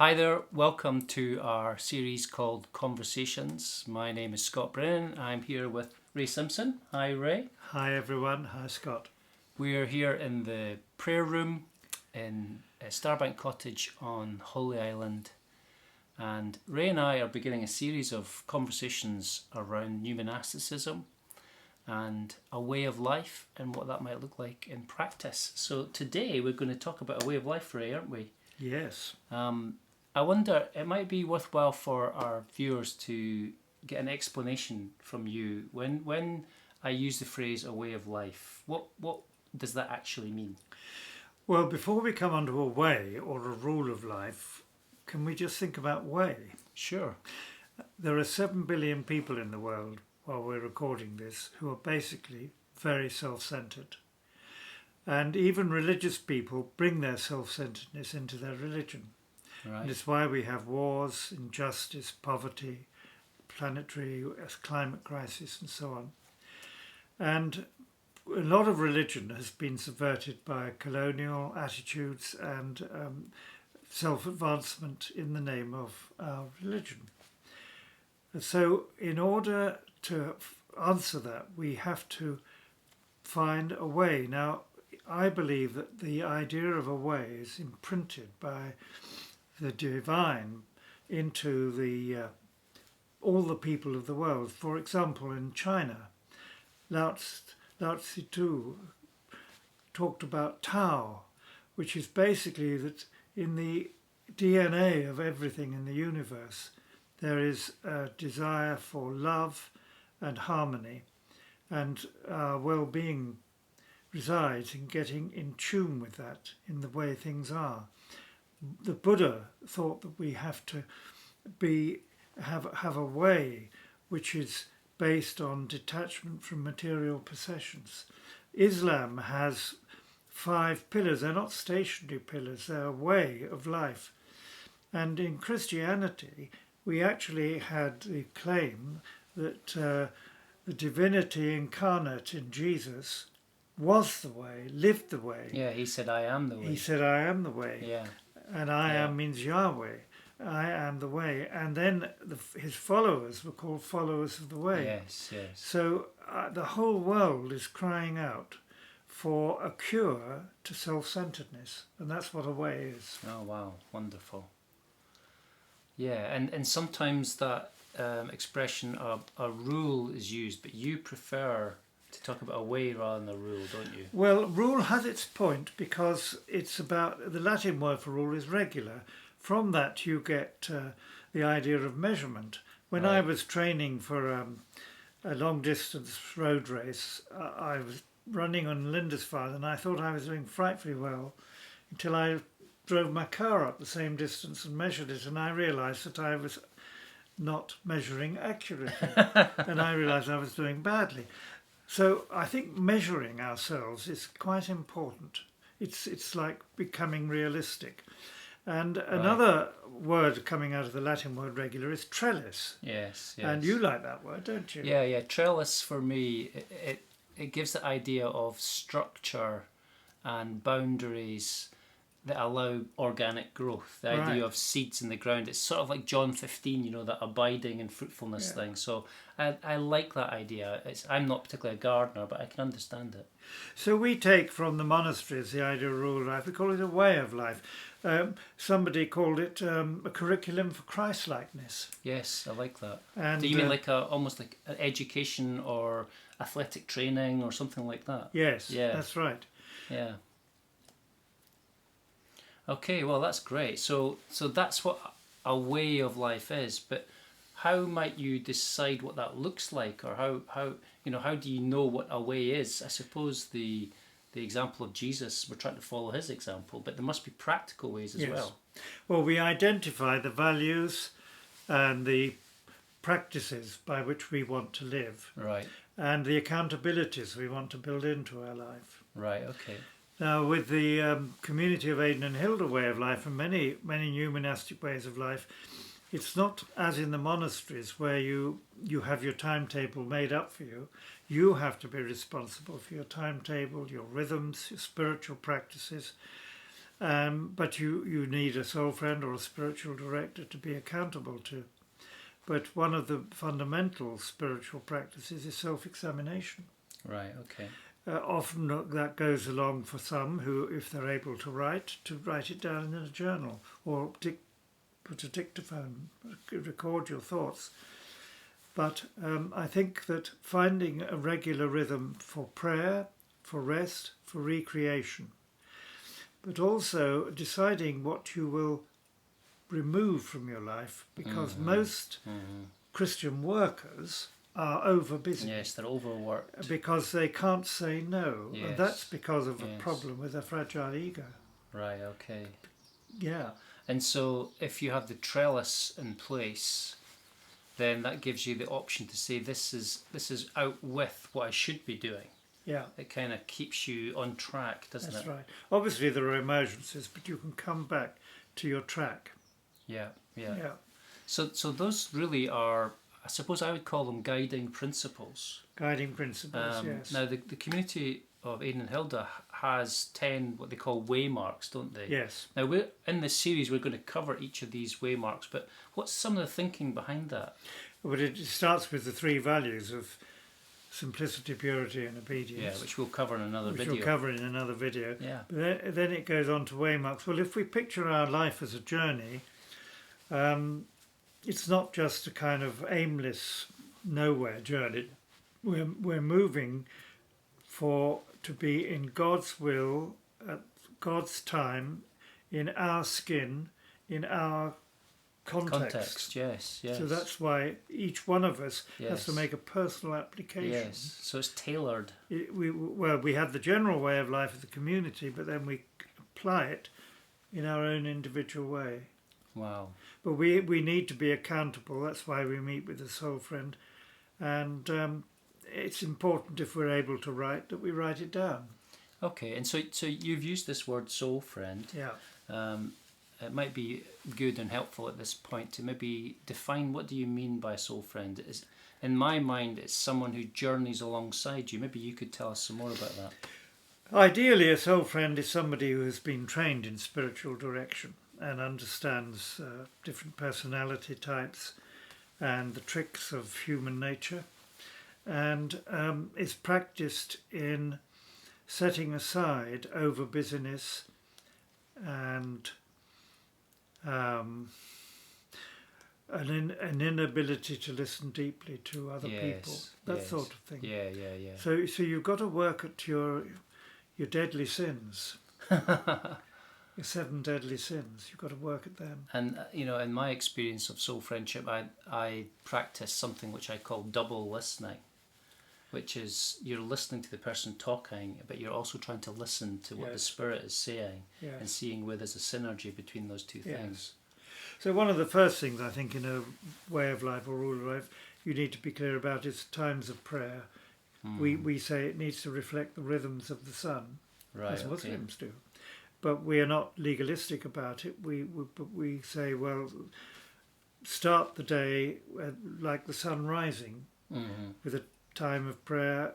Hi there, welcome to our series called Conversations. My name is Scott Brennan. I'm here with Ray Simpson. Hi, Ray. Hi everyone, hi Scott. We're here in the prayer room in Starbank Cottage on Holy Island. And Ray and I are beginning a series of conversations around new monasticism and a way of life and what that might look like in practice. So today we're going to talk about a way of life, Ray, aren't we? Yes. I wonder, it might be worthwhile for our viewers to get an explanation from you. When I use the phrase a way of life, what does that actually mean? Well, before we come onto a way or a rule of life, can we just think about way? Sure. There are 7 billion people in the world while we're recording this who are basically very self-centered. And even religious people bring their self-centeredness into their religion. Right. And it's why we have wars, injustice, poverty, planetary climate crisis and so on. And a lot of religion has been subverted by colonial attitudes and self-advancement in the name of our religion. So in order to answer that, we have to find a way. Now, I believe that the idea of a way is imprinted by the divine into all the people of the world. For example, in China, Lao Tzu talked about Tao, which is basically that in the DNA of everything in the universe, there is a desire for love and harmony, and our well-being resides in getting in tune with that in the way things are. The Buddha thought that we have to have a way which is based on detachment from material possessions. Islam has 5 pillars. They're not stationary pillars, they're a way of life. And in Christianity, we actually had the claim that the divinity incarnate in Jesus was the way, lived the way. Yeah, he said, I am the way. He said, I am the way. Yeah. And I am means Yahweh. I am the way. And then his followers were called followers of the way. Yes, yes. So the whole world is crying out for a cure to self-centeredness. And that's what a way is. Oh, wow. Wonderful. Yeah, and sometimes that expression of a rule is used, but you prefer to talk about a way rather than a rule, don't you? Well, rule has its point because it's about, the Latin word for rule is regular. From that you get the idea of measurement. When I was training for a long distance road race, I was running on Lindisfarne and I thought I was doing frightfully well until I drove my car up the same distance and measured it, and I realised that I was not measuring accurately and I realised I was doing badly. So I think measuring ourselves is quite important. It's like becoming realistic. And another word coming out of the Latin word regular is trellis. Yes, yes. And you like that word, don't you? Yeah. Trellis for me, it gives the idea of structure and boundaries that allow organic growth. The idea of seeds in the ground. It's sort of like John 15, that abiding and fruitfulness thing. So I like that idea. I'm not particularly a gardener, but I can understand it. So we take from the monasteries the idea of rule of life. We call it a way of life. Somebody called it a curriculum for Christ-likeness. Yes, I like that. And do you mean like almost like an education or athletic training or something like that? Yes, yeah, that's right. Yeah. Okay, well that's great. So that's what a way of life is. But how might you decide what that looks like, or how do you know what a way is? I suppose the example of Jesus, we're trying to follow his example, but there must be practical ways as well. Well, we identify the values and the practices by which we want to live, Right. and the accountabilities we want to build into our life. Right. Okay. Now, with the community of Aidan and Hilda way of life and many new monastic ways of life, it's not as in the monasteries where you have your timetable made up for you. You have to be responsible for your timetable, your rhythms, your spiritual practices. But you need a soul friend or a spiritual director to be accountable to. But one of the fundamental spiritual practices is self-examination. Right, okay. Often that goes along for some who, if they're able to write it down in a journal or put a dictaphone, record your thoughts. But I think that finding a regular rhythm for prayer, for rest, for recreation, but also deciding what you will remove from your life, because most Christian workers are over busy. Yes, they're overworked. Because they can't say no. Yes. And that's because of a problem with a fragile ego. Right, okay. Yeah. And so if you have the trellis in place, then that gives you the option to say this is out with what I should be doing. Yeah. It kind of keeps you on track, doesn't it? That's right. Obviously there are emergencies, but you can come back to your track. Yeah. So those really are, I suppose I would call them guiding principles. Guiding principles, yes. Now the community of Aidan and Hilda has 10 what they call waymarks, don't they? Yes. Now in this series we're going to cover each of these waymarks, but what's some of the thinking behind that? But it starts with the 3 values of simplicity, purity and obedience. Yeah, which we'll cover in another video. Which we'll cover in another video. Yeah. But then it goes on to waymarks. Well, if we picture our life as a journey, it's not just a kind of aimless nowhere journey. We're moving to be in God's will at God's time, in our skin, in our context. Yes. So that's why each one of us has to make a personal application. Yes. So it's tailored. We have the general way of life of the community, but then we apply it in our own individual way. Wow. But we need to be accountable. That's why we meet with a soul friend. And it's important, if we're able to write, that we write it down. Okay, and so you've used this word soul friend. Yeah. It might be good and helpful at this point to maybe define what do you mean by a soul friend. In my mind, it's someone who journeys alongside you. Maybe you could tell us some more about that. Ideally, a soul friend is somebody who has been trained in spiritual direction and understands different personality types and the tricks of human nature, and is practiced in setting aside over busyness and an inability to listen deeply to other people, that sort of thing. Yeah. So you've got to work at your deadly sins. Your 7 deadly sins. You've got to work at them. And in my experience of soul friendship, I practice something which I call double listening, which is you're listening to the person talking, but you're also trying to listen to what the Spirit is saying, and seeing where there's a synergy between those two things. So one of the first things I think in a way of life or rule of life you need to be clear about is times of prayer. We say it needs to reflect the rhythms of the sun, as Muslims do. But we are not legalistic about it. We say, well, start the day like the sun rising, with a time of prayer,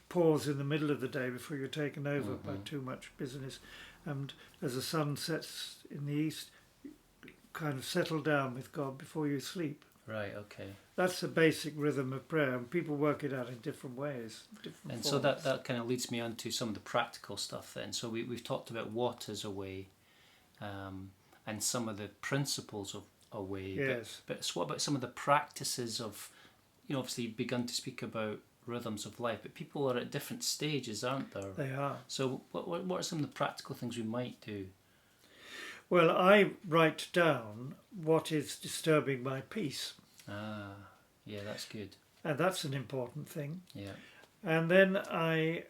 pause in the middle of the day before you're taken over by too much business, and as the sun sets in the east, kind of settle down with God before you sleep. Right, okay. That's the basic rhythm of prayer, and people work it out in different ways. And forms. So that kind of leads me on to some of the practical stuff then. So we've talked about what is a way, and some of the principles of a way. Yes. But what about some of the practices of, obviously you've begun to speak about rhythms of life, but people are at different stages, aren't there? They are. So what are some of the practical things we might do? Well, I write down what is disturbing my peace. Ah, yeah, that's good. And that's an important thing. Yeah. And then I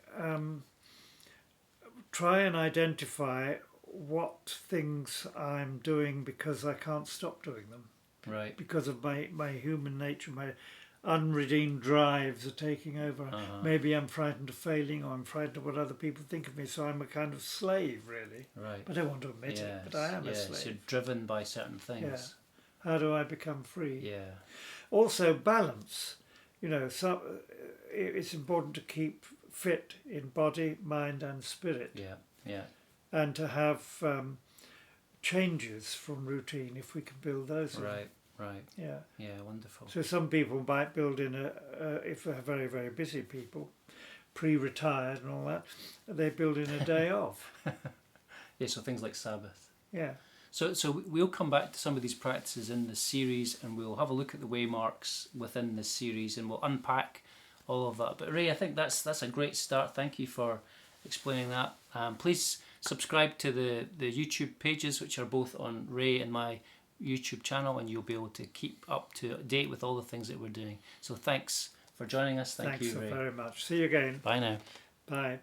try and identify what things I'm doing because I can't stop doing them. Right. Because of my human nature, my unredeemed drives are taking over. Maybe I'm frightened of failing, or I'm frightened of what other people think of me, so I'm a kind of slave, really. Right. I don't want to admit it, but I am a slave. You're driven by certain things. Yeah. How do I become free? Yeah. Also, balance. It's important to keep fit in body, mind and spirit. Yeah. and to have changes from routine if we can build those in. Right. Right. Yeah. Yeah. Wonderful. So some people might build in if they're very, very busy people, pre-retired and all that, they build in a day off. Yeah. So things like Sabbath. Yeah. So we'll come back to some of these practices in the series, and we'll have a look at the waymarks within this series, and we'll unpack all of that. But Ray, I think that's a great start. Thank you for explaining that. Please subscribe to the YouTube pages, which are both on Ray and my YouTube channel, and you'll be able to keep up to date with all the things that we're doing. So thanks for joining us. Thanks you, Ray. Thanks very much. See you again. Bye now. Bye.